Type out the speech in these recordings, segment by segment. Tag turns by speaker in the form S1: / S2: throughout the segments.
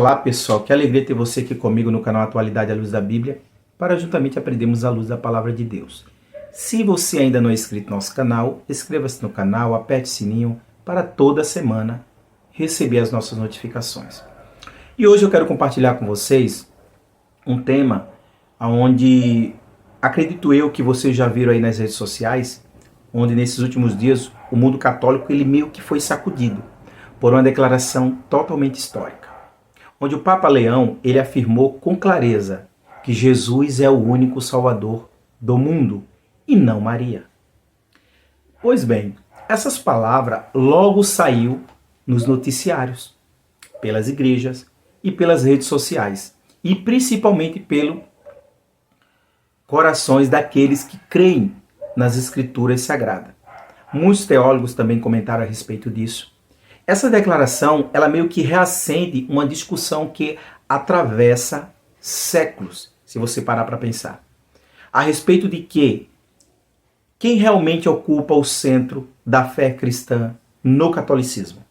S1: Olá pessoal, que alegria ter você aqui comigo no canal Atualidade à Luz da Bíblia, para juntamente aprendermos a luz da Palavra de Deus. Se você ainda não é inscrito no nosso canal, inscreva-se no canal, aperte o sininho para toda semana receber as nossas notificações. E hoje eu quero compartilhar com vocês um tema onde acredito eu que vocês já viram aí nas redes sociais, onde nesses últimos dias o mundo católico ele meio que foi sacudido por uma declaração totalmente histórica, onde o Papa Leão ele afirmou com clareza que Jesus é o único Salvador do mundo e não Maria. Pois bem, essas palavras logo saiu nos noticiários, pelas igrejas e pelas redes sociais, e principalmente pelos corações daqueles que creem nas Escrituras Sagradas. Muitos teólogos também comentaram a respeito disso. Essa declaração, ela meio que reacende uma discussão que atravessa séculos, se você parar para pensar, a respeito de quem realmente ocupa o centro da fé cristã no catolicismo.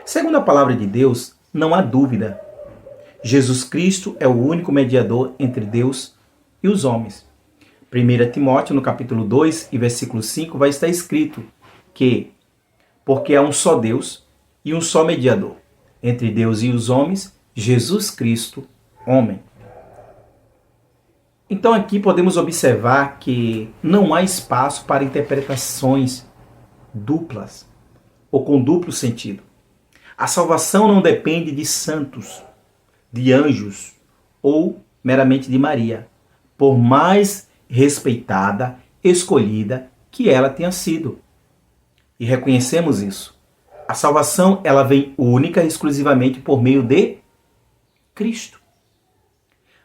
S1: Segundo a palavra de Deus, não há dúvida. Jesus Cristo é o único mediador entre Deus e os homens. 1 Timóteo, no capítulo 2 e versículo 5, vai estar escrito que porque há um só Deus e um só mediador entre Deus e os homens, Jesus Cristo, homem. Então aqui podemos observar que não há espaço para interpretações duplas ou com duplo sentido. A salvação não depende de santos, de anjos ou meramente de Maria, por mais respeitada, escolhida que ela tenha sido. E reconhecemos isso. A salvação ela vem única e exclusivamente por meio de Cristo.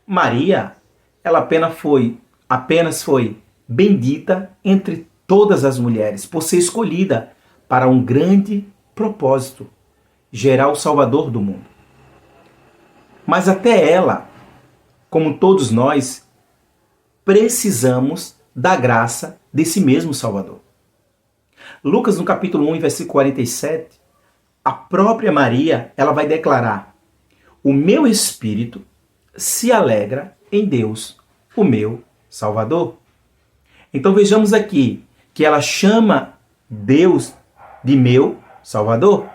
S1: Maria, ela apenas foi bendita entre todas as mulheres, por ser escolhida para um grande propósito, gerar o Salvador do mundo. Mas até ela, como todos nós, precisamos da graça desse mesmo Salvador. Lucas, no capítulo 1, versículo 47, a própria Maria, ela vai declarar: o meu espírito se alegra em Deus, o meu Salvador. Então vejamos aqui que ela chama Deus de meu Salvador.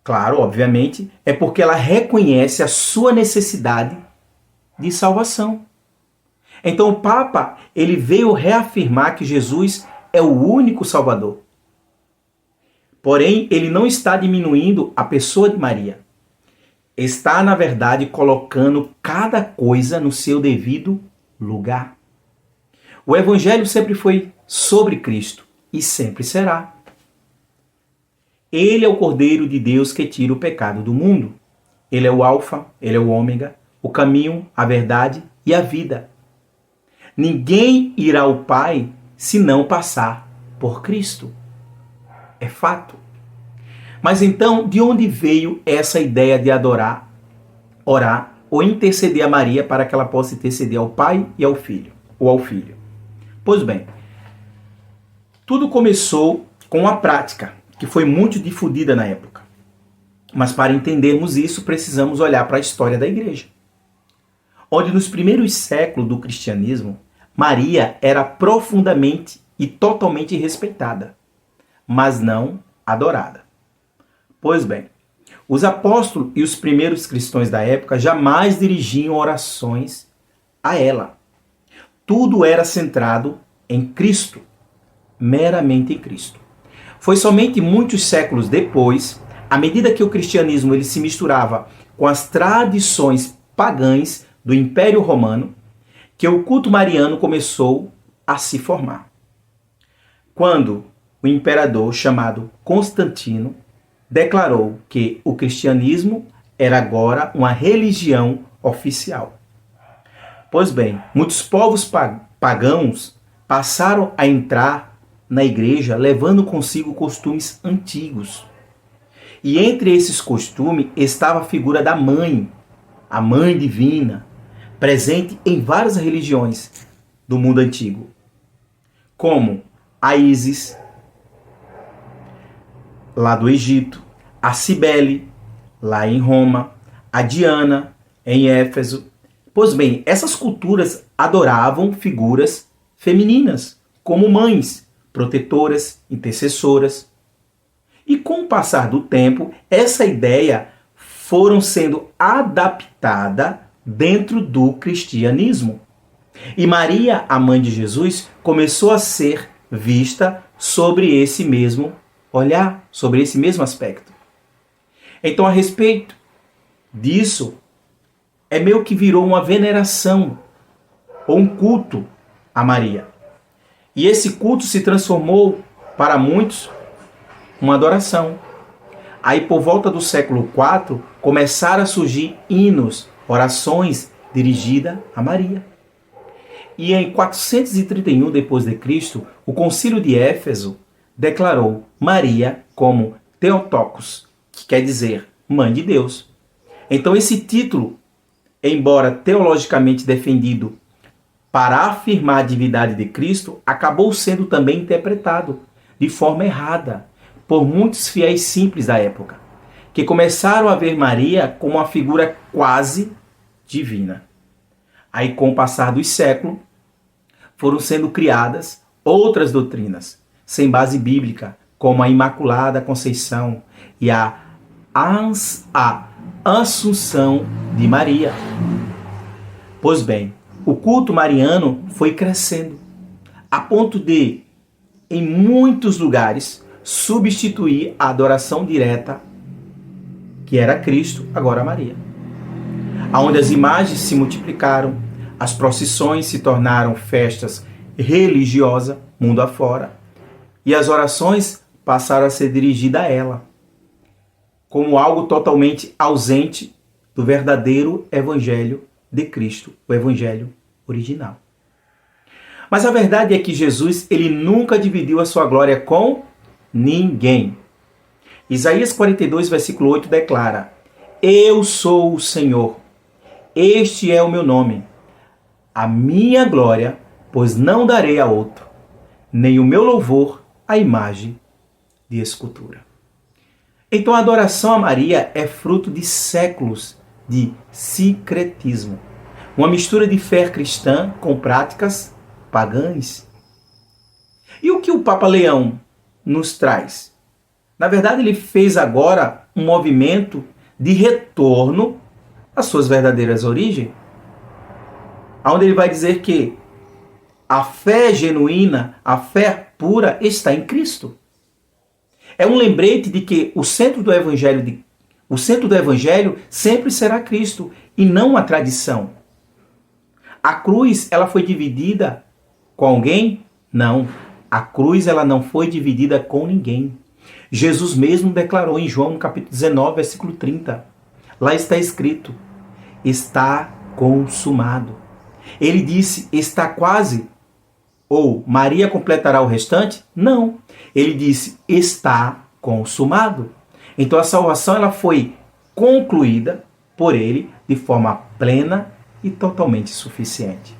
S1: Claro, obviamente, é porque ela reconhece a sua necessidade de salvação. Então o Papa, ele veio reafirmar que Jesus é o único Salvador. Porém, ele não está diminuindo a pessoa de Maria. Está, na verdade, colocando cada coisa no seu devido lugar. O Evangelho sempre foi sobre Cristo e sempre será. Ele é o Cordeiro de Deus que tira o pecado do mundo. Ele é o Alfa, ele é o Ômega, o caminho, a verdade e a vida. Ninguém irá ao Pai se não passar por Cristo. É fato. Mas então, de onde veio essa ideia de adorar, orar ou interceder a Maria para que ela possa interceder ao Pai e ao Filho, ou ao Filho? Pois bem, tudo começou com uma prática que foi muito difundida na época. Mas para entendermos isso, precisamos olhar para a história da igreja, onde nos primeiros séculos do cristianismo, Maria era profundamente e totalmente respeitada, mas não adorada. Pois bem, os apóstolos e os primeiros cristãos da época jamais dirigiam orações a ela. Tudo era centrado em Cristo, meramente em Cristo. Foi somente muitos séculos depois, à medida que o cristianismo ele se misturava com as tradições pagãs do Império Romano, que o culto mariano começou a se formar. Quando o imperador chamado Constantino declarou que o cristianismo era agora uma religião oficial. Pois bem, muitos povos pagãos passaram a entrar na igreja levando consigo costumes antigos. E entre esses costumes estava a figura da mãe, a mãe divina, presente em várias religiões do mundo antigo, como a Ísis, lá do Egito, a Cibele, lá em Roma, a Diana, em Éfeso. Pois bem, essas culturas adoravam figuras femininas, como mães, protetoras, intercessoras. E com o passar do tempo, essa ideia foram sendo adaptada dentro do cristianismo. E Maria, a mãe de Jesus, começou a ser vista sobre esse mesmo olhar, sobre esse mesmo aspecto. Então, a respeito disso, é meio que virou uma veneração ou um culto a Maria. E esse culto se transformou, para muitos, uma adoração. Aí, por volta do século IV, começaram a surgir hinos, orações dirigidas a Maria. E em 431 d.C., o Concílio de Éfeso declarou Maria como Theotokos, que quer dizer Mãe de Deus. Então esse título, embora teologicamente defendido para afirmar a divindade de Cristo, acabou sendo também interpretado de forma errada por muitos fiéis simples da época, que começaram a ver Maria como uma figura quase divina. Aí, com o passar dos séculos, foram sendo criadas outras doutrinas, sem base bíblica, como a Imaculada Conceição e a Assunção de Maria. Pois bem, o culto mariano foi crescendo, a ponto de, em muitos lugares, substituir a adoração direta, que era Cristo, agora Maria. Onde as imagens se multiplicaram, as procissões se tornaram festas religiosas, mundo afora, e as orações passaram a ser dirigidas a ela, como algo totalmente ausente do verdadeiro evangelho de Cristo, o evangelho original. Mas a verdade é que Jesus, ele nunca dividiu a sua glória com ninguém. Isaías 42, versículo 8 declara: Eu sou o Senhor, este é o meu nome, a minha glória, pois não darei a outro, nem o meu louvor à imagem de escultura. Então a adoração a Maria é fruto de séculos de sincretismo, uma mistura de fé cristã com práticas pagãs. E o que o Papa Leão nos traz? Na verdade, ele fez agora um movimento de retorno às suas verdadeiras origens, onde ele vai dizer que a fé genuína, a fé pura está em Cristo. É um lembrete de que o centro do evangelho sempre será Cristo e não a tradição. A cruz, ela foi dividida com alguém? Não. A cruz, ela não foi dividida com ninguém. Jesus mesmo declarou em João, no capítulo 19, versículo 30. Lá está escrito: está consumado. Ele disse: está quase. Ou Maria completará o restante? Não. Ele disse: está consumado. Então a salvação, ela foi concluída por ele de forma plena e totalmente suficiente.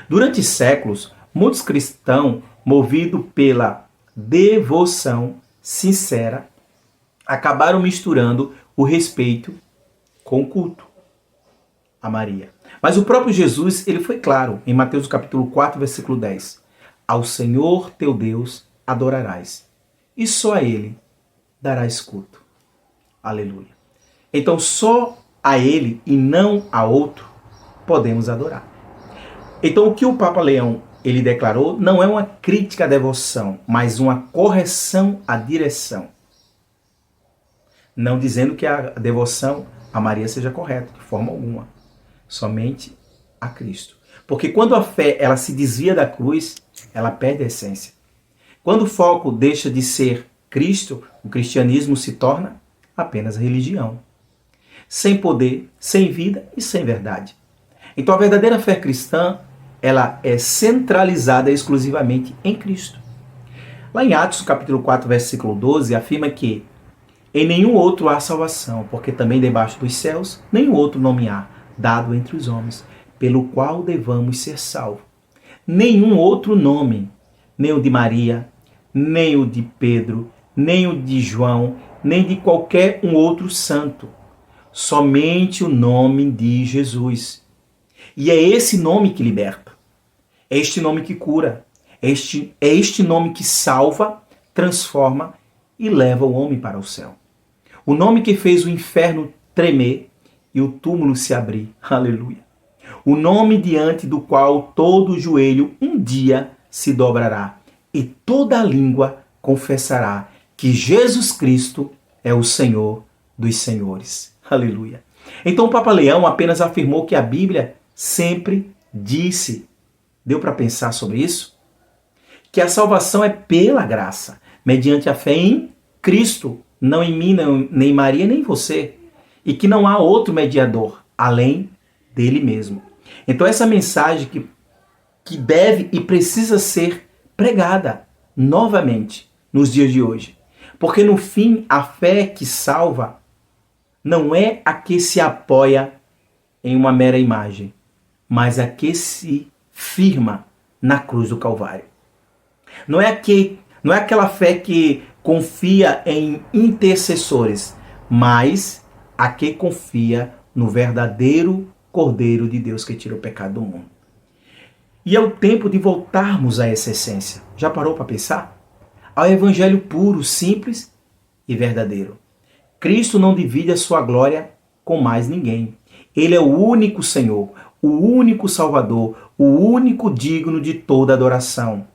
S1: Durante séculos, muitos cristãos, movidos pela devoção sincera, acabaram misturando o respeito com o culto a Maria. Mas o próprio Jesus, ele foi claro, em Mateus capítulo 4, versículo 10. Ao Senhor teu Deus adorarás, e só a Ele darás culto. Aleluia. Então só a Ele e não a outro podemos adorar. Então o que o Papa Leão ele declarou não é uma crítica à devoção, mas uma correção à direção. Não dizendo que a devoção a Maria seja correta, de forma alguma. Somente a Cristo. Porque quando a fé ela se desvia da cruz, ela perde a essência. Quando o foco deixa de ser Cristo, o cristianismo se torna apenas religião. Sem poder, sem vida e sem verdade. Então a verdadeira fé cristã, ela é centralizada exclusivamente em Cristo. Lá em Atos capítulo 4, versículo 12, afirma que em nenhum outro há salvação, porque também debaixo dos céus nenhum outro nome há, dado entre os homens, pelo qual devamos ser salvos. Nenhum outro nome, nem o de Maria, nem o de Pedro, nem o de João, nem de qualquer um outro santo. Somente o nome de Jesus. E é esse nome que liberta. É este nome que cura. É este nome que salva, transforma e leva o homem para o céu. O nome que fez o inferno tremer e o túmulo se abrir. Aleluia. O nome diante do qual todo joelho um dia se dobrará e toda língua confessará que Jesus Cristo é o Senhor dos senhores. Aleluia. Então o Papa Leão apenas afirmou que a Bíblia sempre disse. Deu para pensar sobre isso? Que a salvação é pela graça, mediante a fé em Cristo, não em mim, nem em Maria, nem em você. E que não há outro mediador, além dele mesmo. Então essa mensagem que deve e precisa ser pregada novamente nos dias de hoje. Porque no fim, a fé que salva não é a que se apoia em uma mera imagem, mas a que se firma na cruz do Calvário. Não é aquela fé que confia em intercessores, mas a que confia no verdadeiro Cordeiro de Deus que tira o pecado do mundo. E é o tempo de voltarmos a essa essência. Já parou para pensar? Ao evangelho puro, simples e verdadeiro. Cristo não divide a sua glória com mais ninguém. Ele é o único Senhor, o único Salvador, o único digno de toda adoração.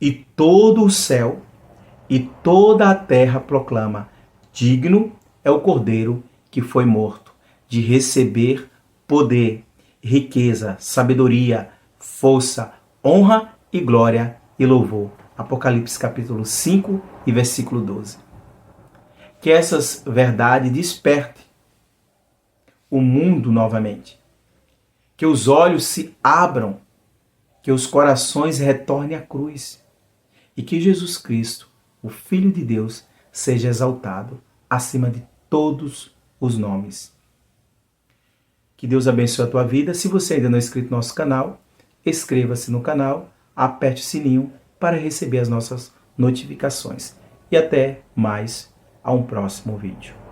S1: E todo o céu e toda a terra proclama: digno é o Cordeiro que foi morto de receber poder, riqueza, sabedoria, força, honra e glória e louvor. Apocalipse capítulo 5 e versículo 12. Que essas verdades despertem o mundo novamente. Que os olhos se abram, que os corações retornem à cruz e que Jesus Cristo, o Filho de Deus, seja exaltado acima de todos os nomes. Que Deus abençoe a tua vida. Se você ainda não é inscrito no nosso canal, inscreva-se no canal, aperte o sininho para receber as nossas notificações. E até mais a um próximo vídeo.